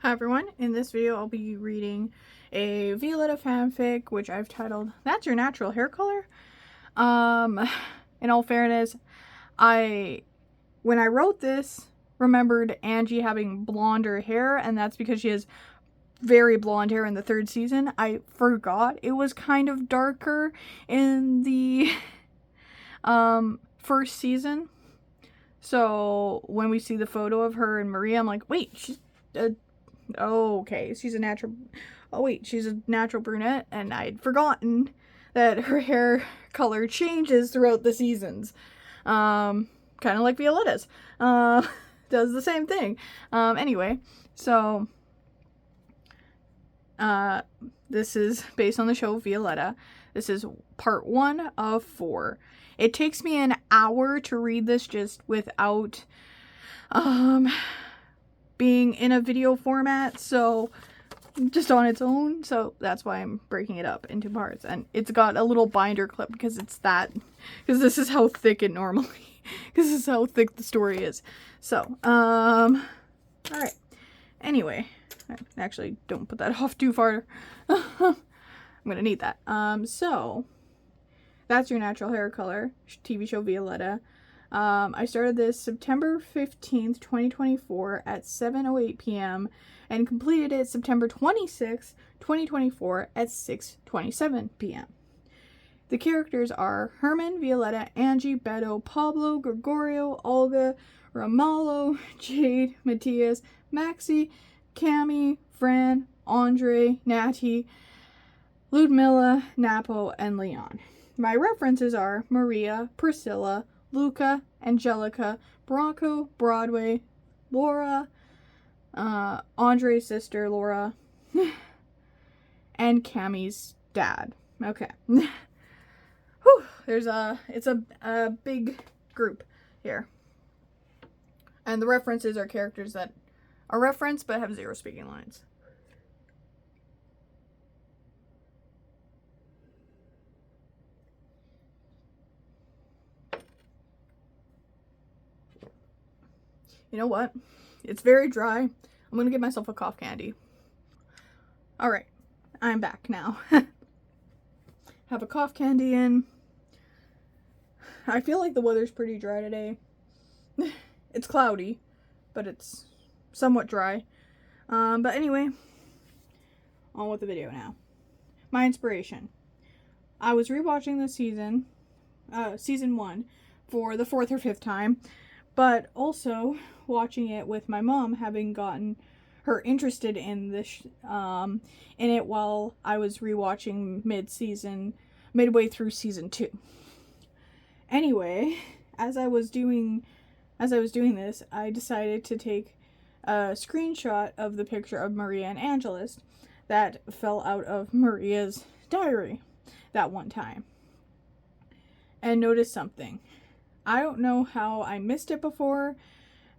Hi everyone, in this video I'll be reading a Violetta fanfic which I've titled That's Your Natural Hair Color. In all fairness, when I wrote this, remembered Angie having blonder hair, and that's because she has very blonde hair in the third season. I forgot it was kind of darker in the first season. So when we see the photo of her and Maria, I'm like, wait, she's okay, she's a natural brunette, and I'd forgotten that her hair color changes throughout the seasons. Kind of like Violetta's. Does the same thing. Anyway, so this is based on the show Violetta. This is part 1 of 4. It takes me an hour to read this just without being in a video format, so just on its own, so that's why I'm breaking it up into parts. And it's got a little binder clip because this is how thick it normally because this is how thick the story is. So alright, anyway, actually don't put that off too far. I'm gonna need that. So That's Your Natural Hair Color, TV show Violetta. I started this September 15th, 2024 at 7:08 p.m. and completed it September 26th, 2024 at 6:27 p.m. The characters are Herman, Violetta, Angie, Beto, Pablo, Gregorio, Olga, Romulo, Jade, Matthias, Maxi, Cami, Fran, Andre, Natty, Ludmilla, Napo, and Leon. My references are Maria, Priscilla, Luca, Angelica, Bronco, Broadway, Laura, Andre's sister, Laura, and Cammy's dad. Okay. Whew, it's a big group here. And the references are characters that are referenced but have 0 speaking lines. You know what? It's very dry. I'm gonna give myself a cough candy. Alright, I'm back now. Have a cough candy in. I feel like the weather's pretty dry today. It's cloudy, but it's somewhat dry. But anyway, on with the video now. My inspiration. I was rewatching this season 1, for the 4th or 5th time, but also watching it with my mom, having gotten her interested in this in it while I was rewatching midway through season 2. Anyway, as I was doing this, I decided to take a screenshot of the picture of Maria and Angelus that fell out of Maria's diary that one time, and noticed something. I don't know how I missed it before.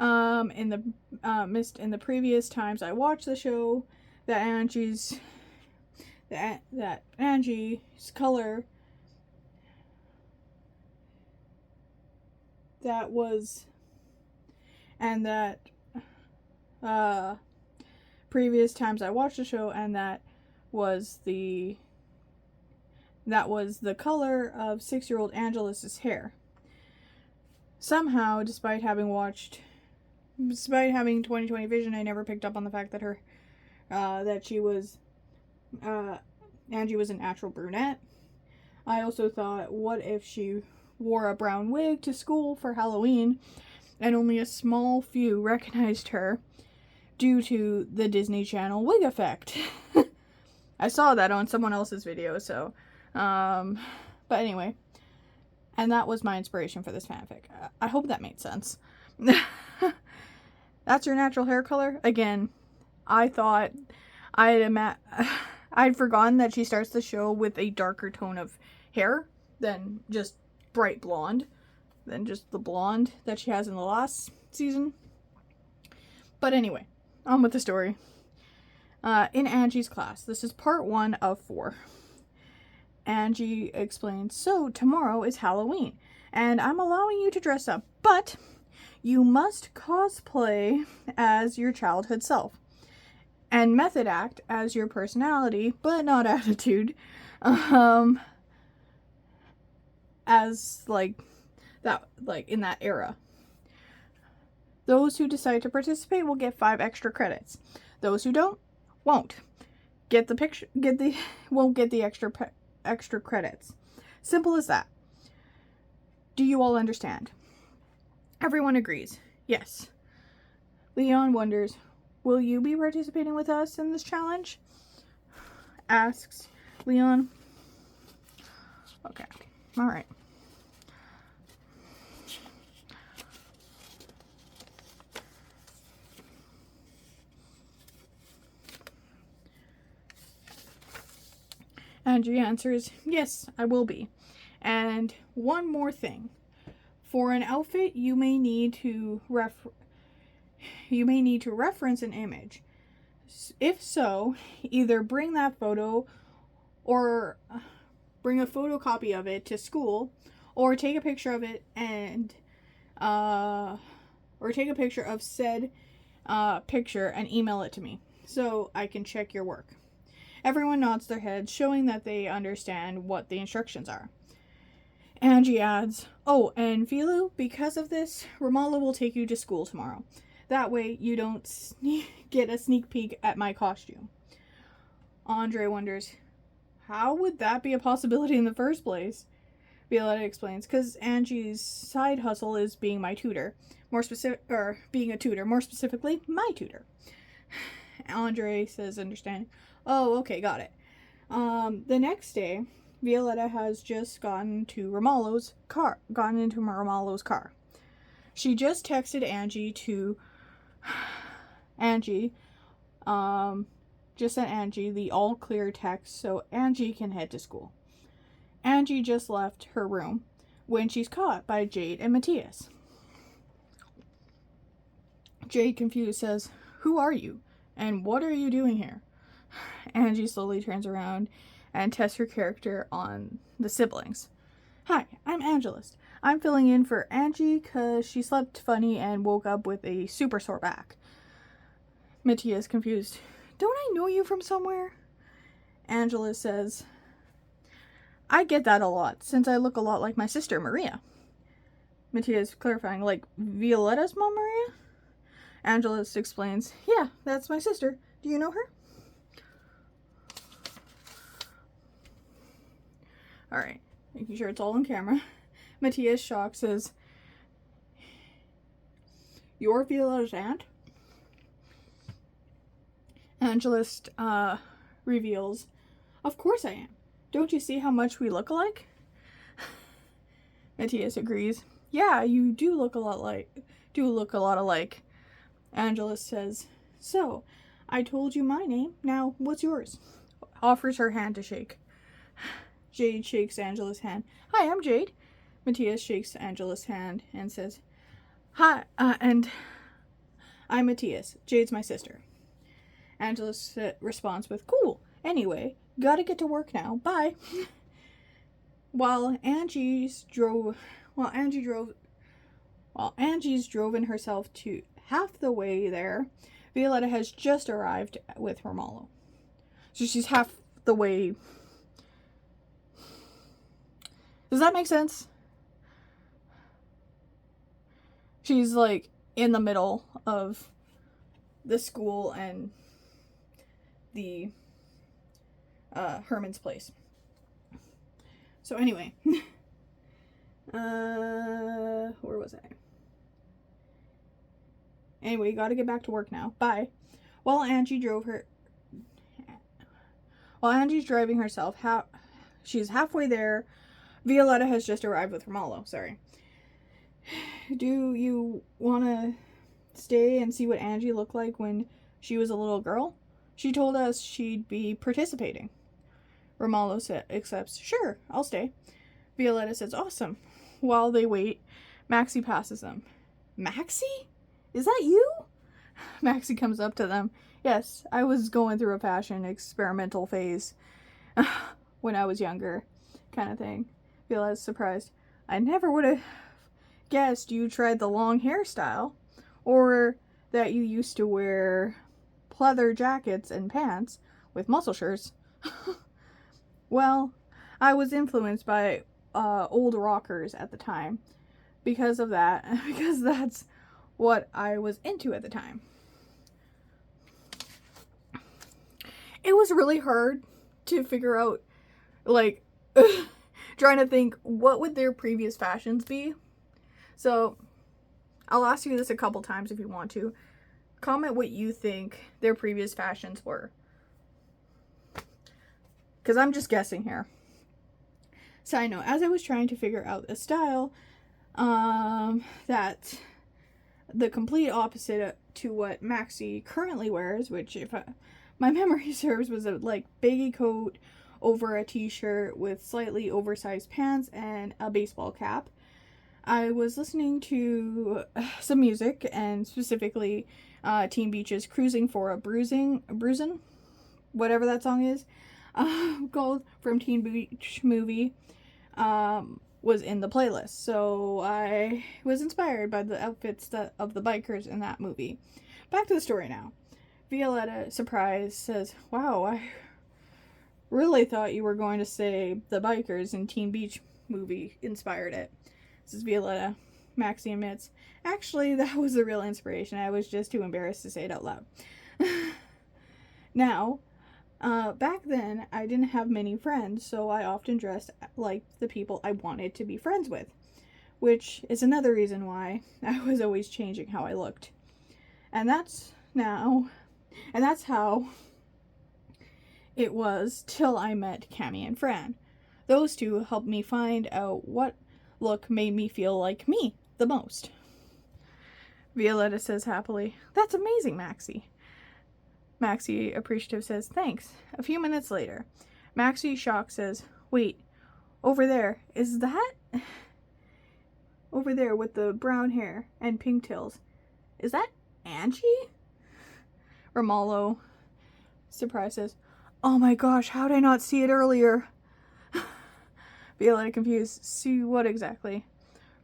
In the previous times I watched the show, that Angie's color previous times I watched the show, and that was the color of 6-year-old Angelus's hair. Somehow, despite having 20/20 vision, I never picked up on the fact that Angie was a natural brunette. I also thought, what if she wore a brown wig to school for Halloween, and only a small few recognized her due to the Disney Channel wig effect? I saw that on someone else's video, so, but anyway. And that was my inspiration for this fanfic. I hope that made sense. That's Your Natural Hair Color. Again, I thought I'd forgotten that she starts the show with a darker tone of hair than just bright blonde, than just the blonde that she has in the last season. But anyway, on with the story. In Angie's class. This is part 1 of 4. Angie explains, so tomorrow is Halloween, and I'm allowing you to dress up, but you must cosplay as your childhood self. and method act as your personality, but not attitude. Um, as like that, like in that era. Those who decide to participate will get 5 extra credits. Those who don't won't won't get the extra credits. Simple as that. Do you all understand? Everyone agrees. Yes. Leon wonders, will you be participating with us in this challenge? Asks Leon. Okay. All right. Angie answers, yes, I will be. And one more thing. For an outfit, you may need to reference an image. If so, either bring that photo or bring a photocopy of it to school, or take a picture of it and or take a picture of said picture and email it to me so I can check your work. Everyone nods their heads, showing that they understand what the instructions are. Angie adds, oh, and Philu, because of this, Ramallah will take you to school tomorrow. That way you don't get a sneak peek at my costume. Andre wonders, how would that be a possibility in the first place? Violetta explains, because Angie's side hustle is being my tutor. Being a tutor, more specifically, my tutor. Andre says, understand. Oh, okay, got it. The next day, Violetta has just gotten into Ramallah's car. She just texted just sent Angie the all clear text so Angie can head to school. Angie just left her room when she's caught by Jade and Matthias. Jade, confused, says, who are you? And what are you doing here? Angie slowly turns around and tests her character on the siblings. Hi, I'm Angelist. I'm filling in for Angie because she slept funny and woke up with a super sore back. Matthias, confused. Don't I know you from somewhere? Angela says, I get that a lot, since I look a lot like my sister, Maria. Matthias, clarifying, like Violetta's mom, Maria? Angela explains, yeah, that's my sister. Do you know her? Alright, making sure it's all on camera. Matthias, shocked, says, you're Violetta's aunt? Angelist reveals, of course I am. Don't you see how much we look alike? Matthias agrees. Yeah, you do look a lot alike. Angelist says, so, I told you my name. Now, what's yours? Offers her hand to shake. Jade shakes Angela's hand. Hi, I'm Jade. Matthias shakes Angela's hand and says, hi, and I'm Matthias. Jade's my sister. Angela responds with, cool. Anyway, gotta get to work now. Bye. While Angie's driven herself to half the way there, Violetta has just arrived with Ramallah. So she's half the way. Does that make sense? She's like in the middle of the school and the Herman's place. So anyway, where was I? Anyway, gotta get back to work now. Bye. While Angie's driving herself, she's halfway there. Violetta has just arrived with Ramallah. Sorry. Do you want to stay and see what Angie looked like when she was a little girl? She told us she'd be participating. Ramallah accepts. Sure, I'll stay. Violetta says, awesome. While they wait, Maxie passes them. Maxie? Is that you? Maxie comes up to them. Yes, I was going through a fashion experimental phase when I was younger, kind of thing. Violetta's surprised. I never would have guessed you tried the long hairstyle, or that you used to wear pleather jackets and pants with muscle shirts. Well, I was influenced by old rockers at the time because of that, because that's what I was into at the time. It was really hard to figure out, like, trying to think what would their previous fashions be. So I'll ask you this a couple times if you want to. Comment what you think their previous fashions were, because I'm just guessing here. Side note, as I was trying to figure out a style that the complete opposite to what Maxie currently wears, which if my memory serves was a like baggy coat over a t-shirt with slightly oversized pants and a baseball cap. I was listening to some music, and specifically Teen Beach's Cruising for a Bruisin', whatever that song is, called from Teen Beach Movie, was in the playlist. So I was inspired by the outfits of the bikers in that movie. Back to the story now. Violetta, surprised, says, "Wow, I really thought you were going to say the bikers in Teen Beach Movie inspired it." This is Violetta. Maxie admits, "Actually, that was the real inspiration. I was just too embarrassed to say it out loud." Now, back then, I didn't have many friends, so I often dressed like the people I wanted to be friends with, which is another reason why I was always changing how I looked. And that's how it was till I met Cammie and Fran. Those two helped me find out what look made me feel like me the most. Violetta says happily, "That's amazing, Maxie." Maxie, appreciative, says, "Thanks." A few minutes later, Maxie, shocked, says, "Wait, over there, is that? Over there with the brown hair and pink tails, is that Angie?" Romallo, surprised, says, "Oh my gosh, how did I not see it earlier?" Violetta, confused, "See what exactly?"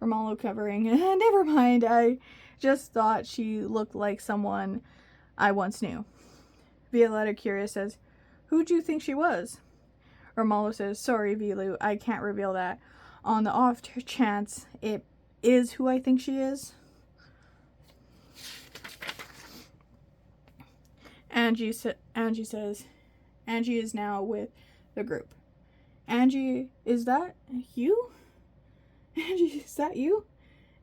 Romallo, covering, "Never mind, I just thought she looked like someone I once knew." Violetta, curious, says, "Who'd you think she was?" Romallo says, "Sorry, Vilu, I can't reveal that. On the off chance it is who I think she is." Angie says, "Angie is now with the group." "Angie, is that you?" "Angie, is that you?"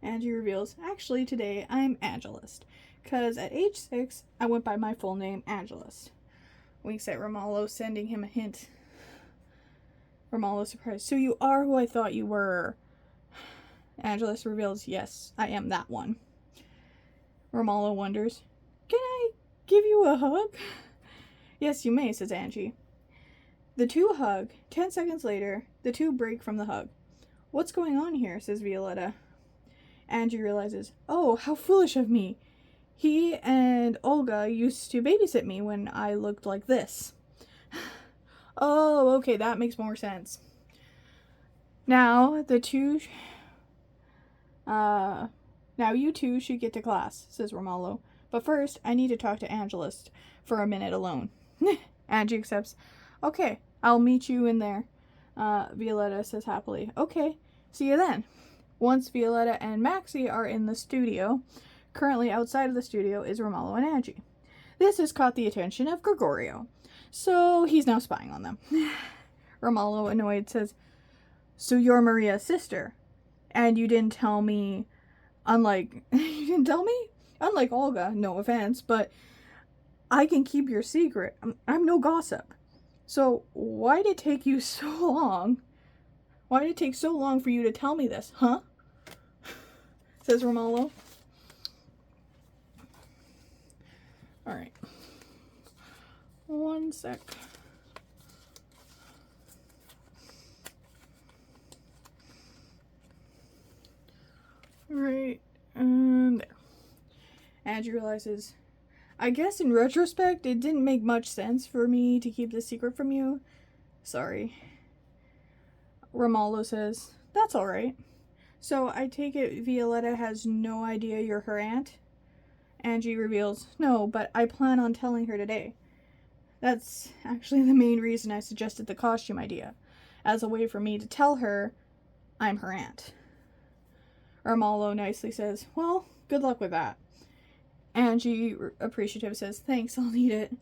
Angie reveals, "Actually, today I'm Angelist, because at age 6, I went by my full name, Angelist." Winks at Romallo, sending him a hint. Romallo, surprised, "So you are who I thought you were." Angelist reveals, "Yes, I am that one." Romallo wonders, "Can I give you a hug?" "Yes, you may," says Angie. The two hug. 10 seconds later, the two break from the hug. "What's going on here?" says Violetta. Angie realizes, "Oh, how foolish of me. He and Olga used to babysit me when I looked like this." "Oh, okay, that makes more sense. Now you two should get to class," says Romallo. "But first, I need to talk to Angelist for a minute alone." Angie accepts. "Okay, I'll meet you in there." Violetta says happily, "Okay, see you then." Once Violetta and Maxie are in the studio, currently outside of the studio is Romallo and Angie. This has caught the attention of Gregorio, so he's now spying on them. Romallo, annoyed, says, "So you're Maria's sister, and you didn't tell me, unlike Olga, no offense, but I can keep your secret. I'm no gossip. So why did it take you so long? Why did it take so long for you to tell me this, huh?" says Romallo. Alright. One sec. Right, and there. Angie realizes, "I guess in retrospect, it didn't make much sense for me to keep this secret from you. Sorry." Romallo says, "That's alright. So I take it Violetta has no idea you're her aunt?" Angie reveals, no, but I plan on telling her today. That's actually the main reason I suggested the costume idea, as a way for me to tell her I'm her aunt. Armalo nicely says, well, good luck with that. Angie, appreciative, says, thanks, I'll need it.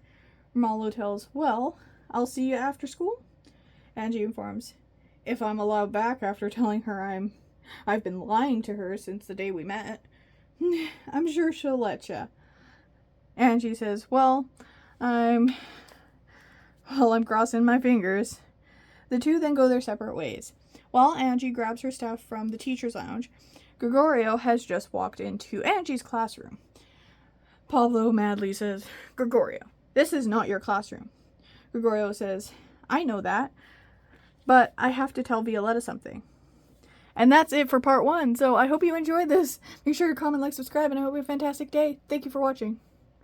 Armalo tells, well, I'll see you after school. Angie informs, if I'm allowed back after telling her I've been lying to her since the day we met. I'm sure she'll let ya. Angie says, well, I'm crossing my fingers. The two then go their separate ways. While Angie grabs her stuff from the teacher's lounge, Gregorio has just walked into Angie's classroom. Pablo madly says, Gregorio, this is not your classroom. Gregorio says, I know that, but I have to tell Violetta something. And that's it for part 1, so I hope you enjoyed this. Make sure to comment, like, subscribe, and I hope you have a fantastic day. Thank you for watching.